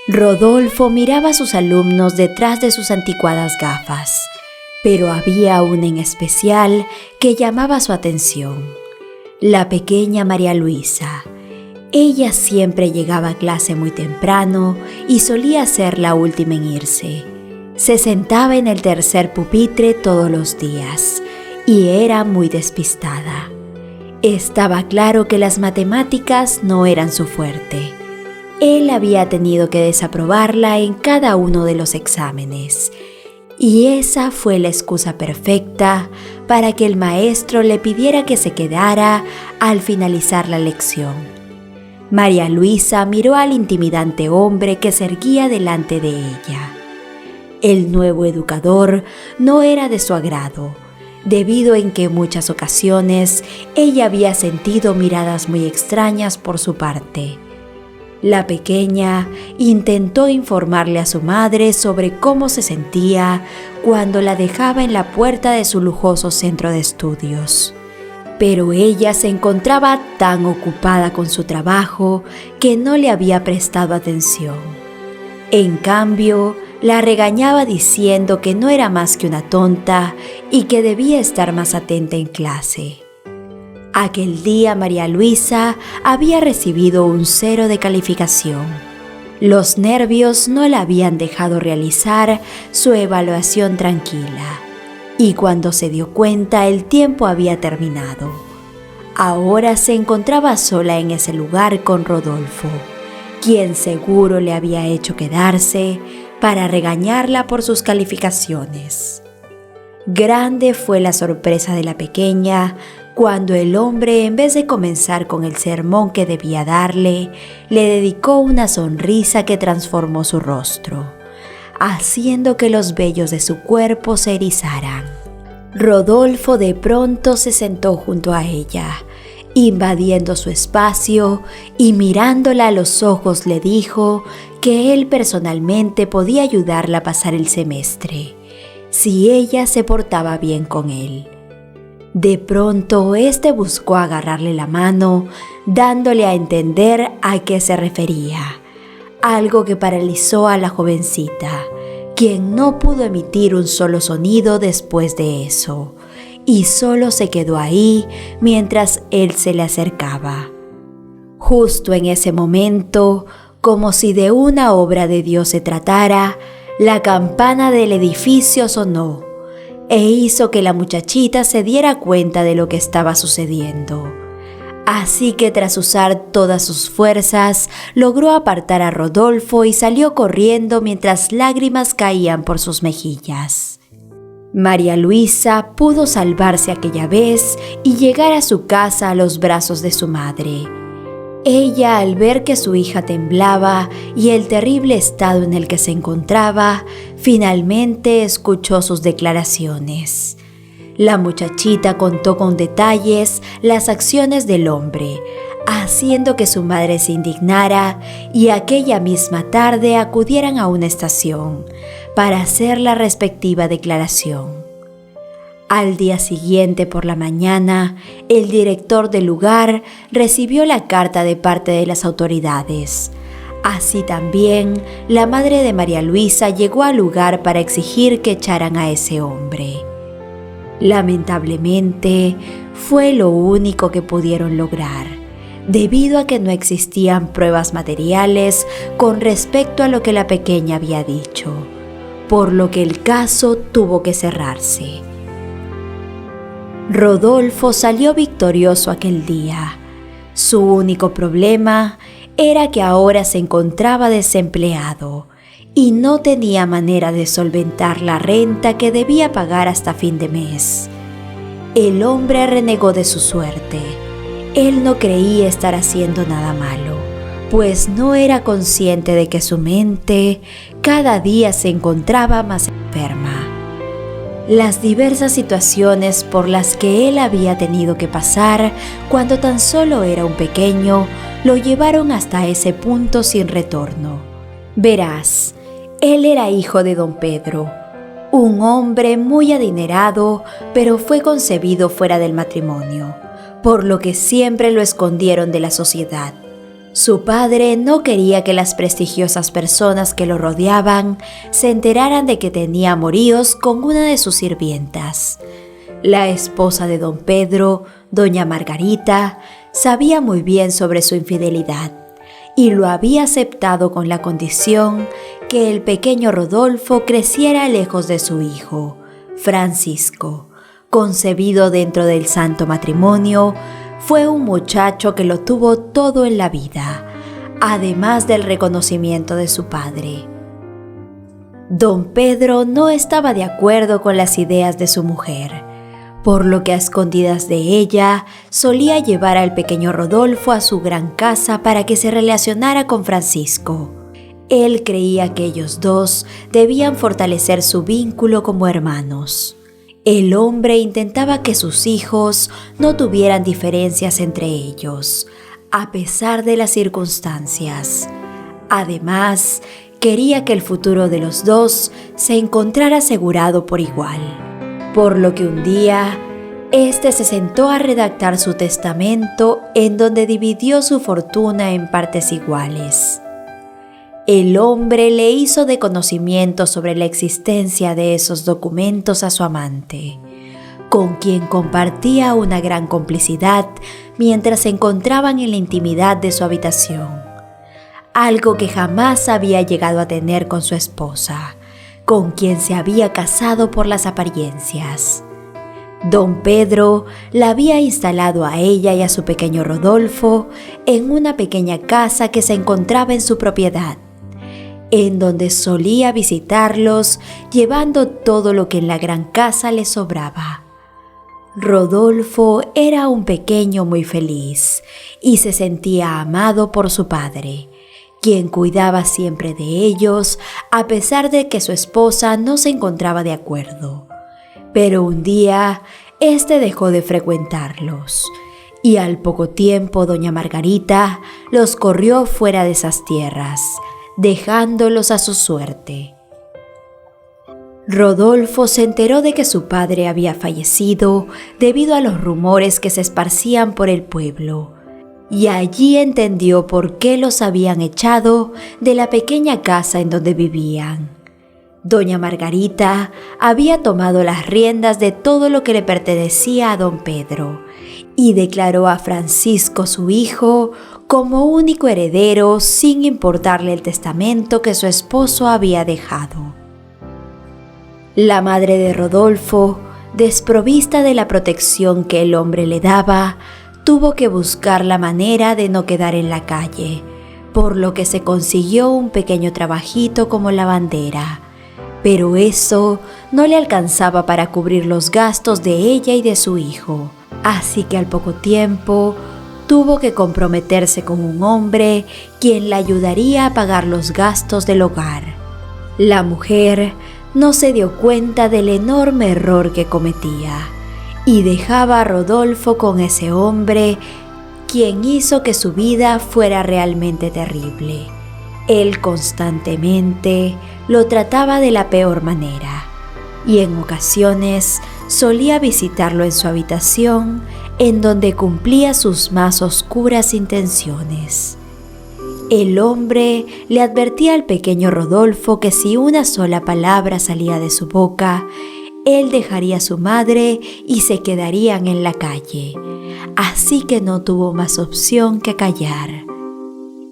Rodolfo miraba a sus alumnos detrás de sus anticuadas gafas, pero había una en especial que llamaba su atención: la pequeña María Luisa. Ella siempre llegaba a clase muy temprano y solía ser la última en irse. Se sentaba en el tercer pupitre todos los días y era muy despistada. Estaba claro que las matemáticas no eran su fuerte. Él había tenido que desaprobarla en cada uno de los exámenes, y esa fue la excusa perfecta para que el maestro le pidiera que se quedara al finalizar la lección. María Luisa miró al intimidante hombre que se erguía delante de ella. El nuevo educador no era de su agrado, debido en que en muchas ocasiones ella había sentido miradas muy extrañas por su parte. La pequeña intentó informarle a su madre sobre cómo se sentía cuando la dejaba en la puerta de su lujoso centro de estudios, pero ella se encontraba tan ocupada con su trabajo que no le había prestado atención. En cambio, la regañaba diciendo que no era más que una tonta y que debía estar más atenta en clase. Aquel día María Luisa había recibido un 0 de calificación. Los nervios no la habían dejado realizar su evaluación tranquila, y cuando se dio cuenta el tiempo había terminado. Ahora se encontraba sola en ese lugar con Rodolfo, quien seguro le había hecho quedarse para regañarla por sus calificaciones. Grande fue la sorpresa de la pequeña cuando el hombre, en vez de comenzar con el sermón que debía darle, le dedicó una sonrisa que transformó su rostro, haciendo que los vellos de su cuerpo se erizaran. Rodolfo de pronto se sentó junto a ella, invadiendo su espacio, y mirándola a los ojos le dijo que él personalmente podía ayudarla a pasar el semestre, si ella se portaba bien con él. De pronto, éste buscó agarrarle la mano, dándole a entender a qué se refería, algo que paralizó a la jovencita, quien no pudo emitir un solo sonido después de eso, y solo se quedó ahí mientras él se le acercaba. Justo en ese momento, como si de una obra de Dios se tratara, la campana del edificio sonó e hizo que la muchachita se diera cuenta de lo que estaba sucediendo. Así que tras usar todas sus fuerzas, logró apartar a Rodolfo y salió corriendo mientras lágrimas caían por sus mejillas. María Luisa pudo salvarse aquella vez y llegar a su casa a los brazos de su madre. Ella, al ver que su hija temblaba y el terrible estado en el que se encontraba, finalmente escuchó sus declaraciones. La muchachita contó con detalles las acciones del hombre, haciendo que su madre se indignara y aquella misma tarde acudieran a una estación para hacer la respectiva declaración. Al día siguiente por la mañana, el director del lugar recibió la carta de parte de las autoridades. Así también, la madre de María Luisa llegó al lugar para exigir que echaran a ese hombre. Lamentablemente, fue lo único que pudieron lograr, debido a que no existían pruebas materiales con respecto a lo que la pequeña había dicho, por lo que el caso tuvo que cerrarse. Rodolfo salió victorioso aquel día. Su único problema era que ahora se encontraba desempleado y no tenía manera de solventar la renta que debía pagar hasta fin de mes. El hombre renegó de su suerte. Él no creía estar haciendo nada malo, pues no era consciente de que su mente cada día se encontraba más enferma. Las diversas situaciones por las que él había tenido que pasar cuando tan solo era un pequeño lo llevaron hasta ese punto sin retorno. Verás, él era hijo de don Pedro, un hombre muy adinerado, pero fue concebido fuera del matrimonio, por lo que siempre lo escondieron de la sociedad. Su padre no quería que las prestigiosas personas que lo rodeaban se enteraran de que tenía amoríos con una de sus sirvientas. La esposa de don Pedro, doña Margarita, sabía muy bien sobre su infidelidad y lo había aceptado con la condición que el pequeño Rodolfo creciera lejos de su hijo, Francisco. Concebido dentro del santo matrimonio, fue un muchacho que lo tuvo todo en la vida, además del reconocimiento de su padre. Don Pedro no estaba de acuerdo con las ideas de su mujer, por lo que a escondidas de ella solía llevar al pequeño Rodolfo a su gran casa para que se relacionara con Francisco. Él creía que ellos dos debían fortalecer su vínculo como hermanos. El hombre intentaba que sus hijos no tuvieran diferencias entre ellos, a pesar de las circunstancias. Además, quería que el futuro de los dos se encontrara asegurado por igual, por lo que un día, se sentó a redactar su testamento en donde dividió su fortuna en partes iguales. El hombre le hizo de conocimiento sobre la existencia de esos documentos a su amante, con quien compartía una gran complicidad mientras se encontraban en la intimidad de su habitación, algo que jamás había llegado a tener con su esposa, con quien se había casado por las apariencias. Don Pedro la había instalado a ella y a su pequeño Rodolfo en una pequeña casa que se encontraba en su propiedad, en donde solía visitarlos llevando todo lo que en la gran casa le sobraba. Rodolfo era un pequeño muy feliz y se sentía amado por su padre, quien cuidaba siempre de ellos a pesar de que su esposa no se encontraba de acuerdo. Pero un día, dejó de frecuentarlos y al poco tiempo doña Margarita los corrió fuera de esas tierras, dejándolos a su suerte. Rodolfo se enteró de que su padre había fallecido debido a los rumores que se esparcían por el pueblo, y allí entendió por qué los habían echado de la pequeña casa en donde vivían. Doña Margarita había tomado las riendas de todo lo que le pertenecía a don Pedro y declaró a Francisco, su hijo, como único heredero sin importarle el testamento que su esposo había dejado. La madre de Rodolfo, desprovista de la protección que el hombre le daba, tuvo que buscar la manera de no quedar en la calle, por lo que se consiguió un pequeño trabajito como lavandera, pero eso no le alcanzaba para cubrir los gastos de ella y de su hijo, así que al poco tiempo tuvo que comprometerse con un hombre quien la ayudaría a pagar los gastos del hogar. La mujer no se dio cuenta del enorme error que cometía y dejaba a Rodolfo con ese hombre, quien hizo que su vida fuera realmente terrible. Él constantemente lo trataba de la peor manera y en ocasiones solía visitarlo en su habitación, en donde cumplía sus más oscuras intenciones. El hombre le advertía al pequeño Rodolfo que si una sola palabra salía de su boca, él dejaría a su madre y se quedarían en la calle, así que no tuvo más opción que callar.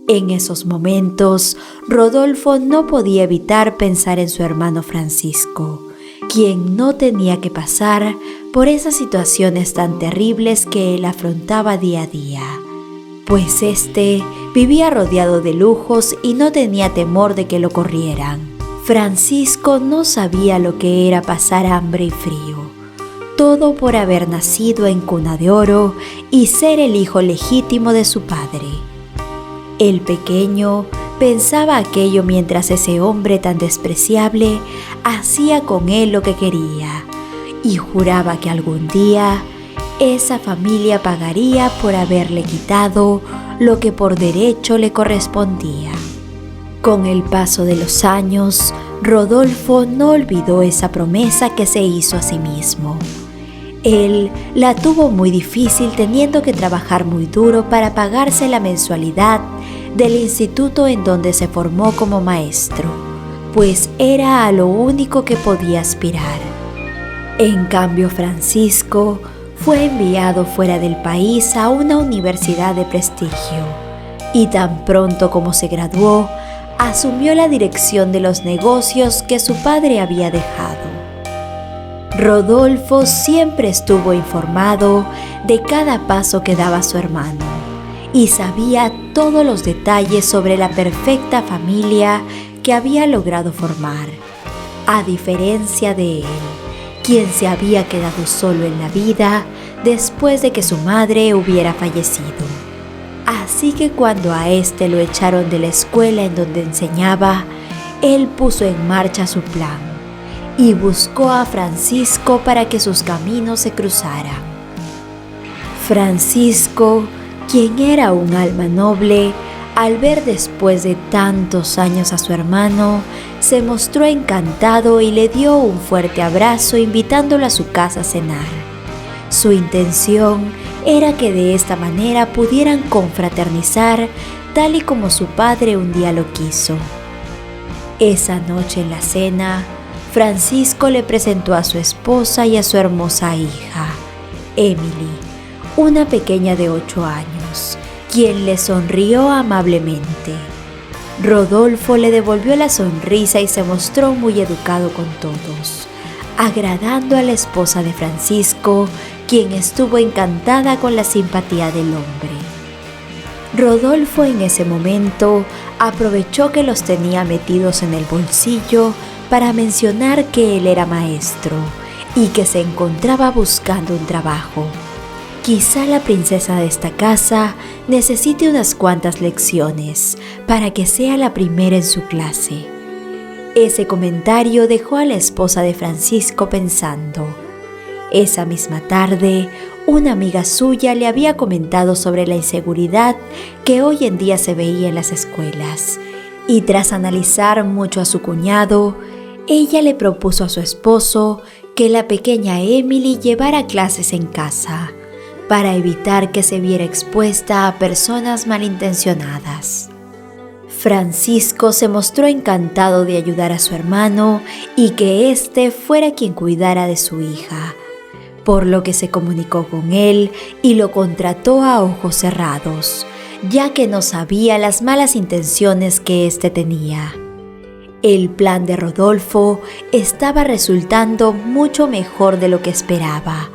En esos momentos, Rodolfo no podía evitar pensar en su hermano Francisco, quien no tenía que pasar por esas situaciones tan terribles que él afrontaba día a día, pues vivía rodeado de lujos y no tenía temor de que lo corrieran. Francisco no sabía lo que era pasar hambre y frío, todo por haber nacido en cuna de oro y ser el hijo legítimo de su padre. El pequeño pensaba aquello mientras ese hombre tan despreciable hacía con él lo que quería y juraba que algún día esa familia pagaría por haberle quitado lo que por derecho le correspondía. Con el paso de los años, Rodolfo no olvidó esa promesa que se hizo a sí mismo. Él la tuvo muy difícil, teniendo que trabajar muy duro para pagarse la mensualidad del instituto en donde se formó como maestro, pues era a lo único que podía aspirar. En cambio, Francisco fue enviado fuera del país a una universidad de prestigio y tan pronto como se graduó, asumió la dirección de los negocios que su padre había dejado. Rodolfo siempre estuvo informado de cada paso que daba su hermano y sabía todos los detalles sobre la perfecta familia que había logrado formar, a diferencia de él, quien se había quedado solo en la vida después de que su madre hubiera fallecido. Así que cuando a este lo echaron de la escuela en donde enseñaba, él puso en marcha su plan y buscó a Francisco para que sus caminos se cruzaran. Francisco, quien era un alma noble, al ver después de tantos años a su hermano, se mostró encantado y le dio un fuerte abrazo, invitándolo a su casa a cenar. Su intención era que de esta manera pudieran confraternizar tal y como su padre un día lo quiso. Esa noche en la cena, Francisco le presentó a su esposa y a su hermosa hija, Emily, una pequeña de 8 años, quien le sonrió amablemente. Rodolfo le devolvió la sonrisa y se mostró muy educado con todos, agradando a la esposa de Francisco, quien estuvo encantada con la simpatía del hombre. Rodolfo en ese momento aprovechó que los tenía metidos en el bolsillo para mencionar que él era maestro y que se encontraba buscando un trabajo. Quizá la princesa de esta casa necesite unas cuantas lecciones para que sea la primera en su clase. Ese comentario dejó a la esposa de Francisco pensando. Esa misma tarde, una amiga suya le había comentado sobre la inseguridad que hoy en día se veía en las escuelas, y tras analizar mucho a su cuñado, ella le propuso a su esposo que la pequeña Emily llevara clases en casa, para evitar que se viera expuesta a personas malintencionadas. Francisco se mostró encantado de ayudar a su hermano y que éste fuera quien cuidara de su hija, por lo que se comunicó con él y lo contrató a ojos cerrados, ya que no sabía las malas intenciones que éste tenía. El plan de Rodolfo estaba resultando mucho mejor de lo que esperaba.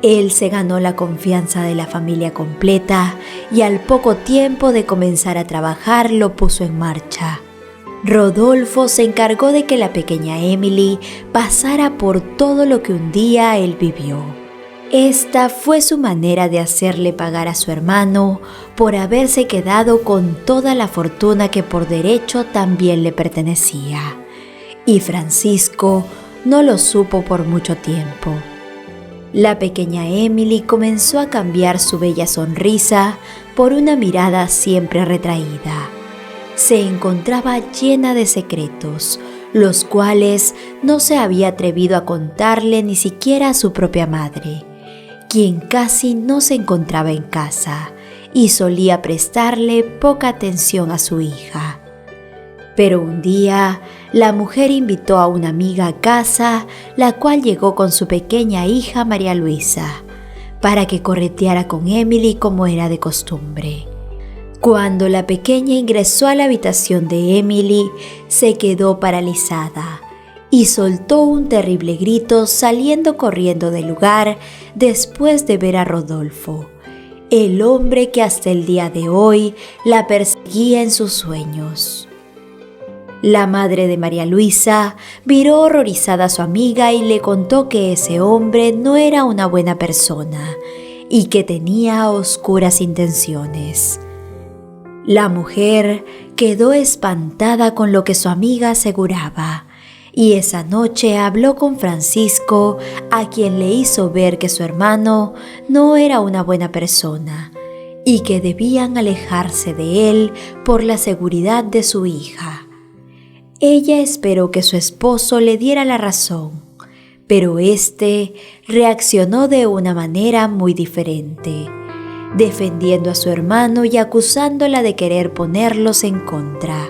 Él se ganó la confianza de la familia completa y al poco tiempo de comenzar a trabajar lo puso en marcha. Rodolfo se encargó de que la pequeña Emily pasara por todo lo que un día él vivió. Esta fue su manera de hacerle pagar a su hermano por haberse quedado con toda la fortuna que por derecho también le pertenecía. Y Francisco no lo supo por mucho tiempo. La pequeña Emily comenzó a cambiar su bella sonrisa por una mirada siempre retraída. Se encontraba llena de secretos, los cuales no se había atrevido a contarle ni siquiera a su propia madre, quien casi no se encontraba en casa y solía prestarle poca atención a su hija. Pero un día, la mujer invitó a una amiga a casa, la cual llegó con su pequeña hija María Luisa, para que correteara con Emily como era de costumbre. Cuando la pequeña ingresó a la habitación de Emily, se quedó paralizada y soltó un terrible grito, saliendo corriendo del lugar después de ver a Rodolfo, el hombre que hasta el día de hoy la perseguía en sus sueños. La madre de María Luisa miró horrorizada a su amiga y le contó que ese hombre no era una buena persona y que tenía oscuras intenciones. La mujer quedó espantada con lo que su amiga aseguraba y esa noche habló con Francisco, a quien le hizo ver que su hermano no era una buena persona y que debían alejarse de él por la seguridad de su hija. Ella esperó que su esposo le diera la razón, pero éste reaccionó de una manera muy diferente, defendiendo a su hermano y acusándola de querer ponerlos en contra.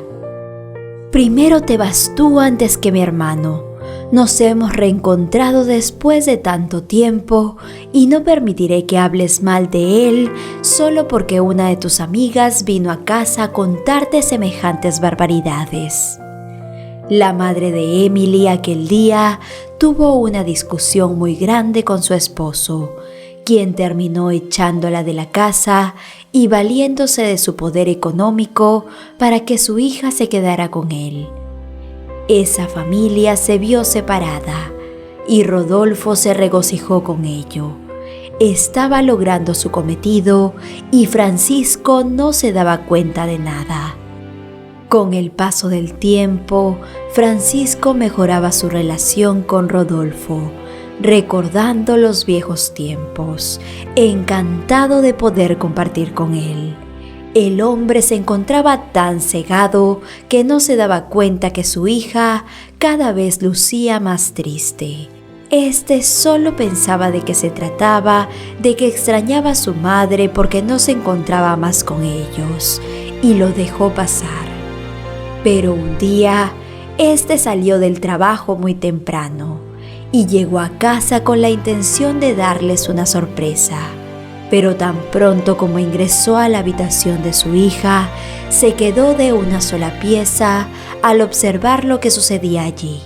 «Primero te vas tú antes que mi hermano. Nos hemos reencontrado después de tanto tiempo y no permitiré que hables mal de él solo porque una de tus amigas vino a casa a contarte semejantes barbaridades». La madre de Emily aquel día tuvo una discusión muy grande con su esposo, quien terminó echándola de la casa y valiéndose de su poder económico para que su hija se quedara con él. Esa familia se vio separada y Rodolfo se regocijó con ello. Estaba logrando su cometido y Francisco no se daba cuenta de nada. Con el paso del tiempo, Francisco mejoraba su relación con Rodolfo, recordando los viejos tiempos, encantado de poder compartir con él. El hombre se encontraba tan cegado que no se daba cuenta que su hija cada vez lucía más triste. Este solo pensaba de que se trataba de que extrañaba a su madre porque no se encontraba más con ellos, y lo dejó pasar. Pero un día, este salió del trabajo muy temprano y llegó a casa con la intención de darles una sorpresa. Pero tan pronto como ingresó a la habitación de su hija, se quedó de una sola pieza al observar lo que sucedía allí.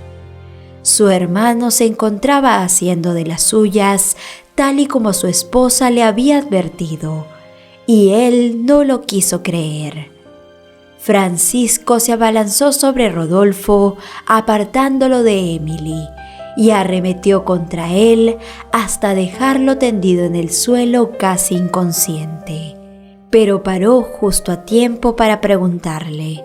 Su hermano se encontraba haciendo de las suyas, tal y como su esposa le había advertido, y él no lo quiso creer. Francisco se abalanzó sobre Rodolfo, apartándolo de Emily, y arremetió contra él hasta dejarlo tendido en el suelo casi inconsciente. Pero paró justo a tiempo para preguntarle: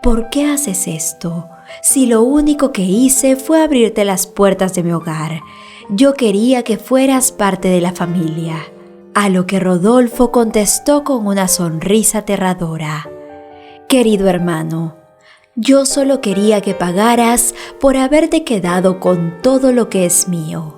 «¿Por qué haces esto? Si lo único que hice fue abrirte las puertas de mi hogar. Yo quería que fueras parte de la familia». A lo que Rodolfo contestó con una sonrisa aterradora: «Querido hermano, yo solo quería que pagaras por haberte quedado con todo lo que es mío.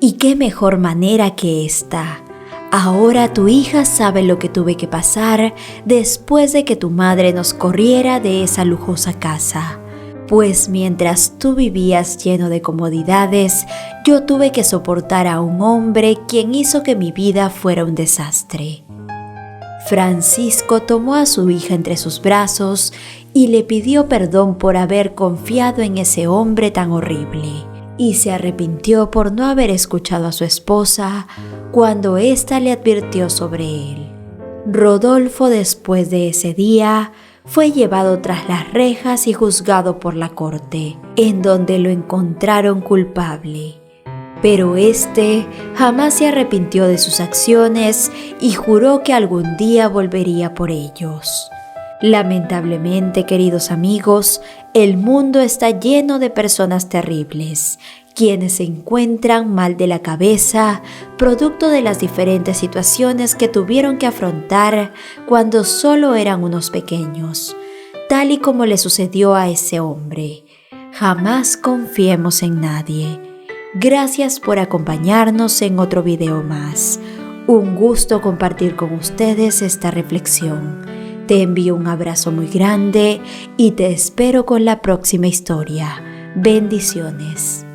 Y qué mejor manera que esta. Ahora tu hija sabe lo que tuve que pasar después de que tu madre nos corriera de esa lujosa casa. Pues mientras tú vivías lleno de comodidades, yo tuve que soportar a un hombre quien hizo que mi vida fuera un desastre». Francisco tomó a su hija entre sus brazos y le pidió perdón por haber confiado en ese hombre tan horrible, y se arrepintió por no haber escuchado a su esposa cuando ésta le advirtió sobre él. Rodolfo, después de ese día, fue llevado tras las rejas y juzgado por la corte, en donde lo encontraron culpable. Pero éste jamás se arrepintió de sus acciones y juró que algún día volvería por ellos. Lamentablemente, queridos amigos, el mundo está lleno de personas terribles, quienes se encuentran mal de la cabeza, producto de las diferentes situaciones que tuvieron que afrontar cuando solo eran unos pequeños, tal y como le sucedió a ese hombre. Jamás confiemos en nadie. Gracias por acompañarnos en otro video más. Un gusto compartir con ustedes esta reflexión. Te envío un abrazo muy grande y te espero con la próxima historia. Bendiciones.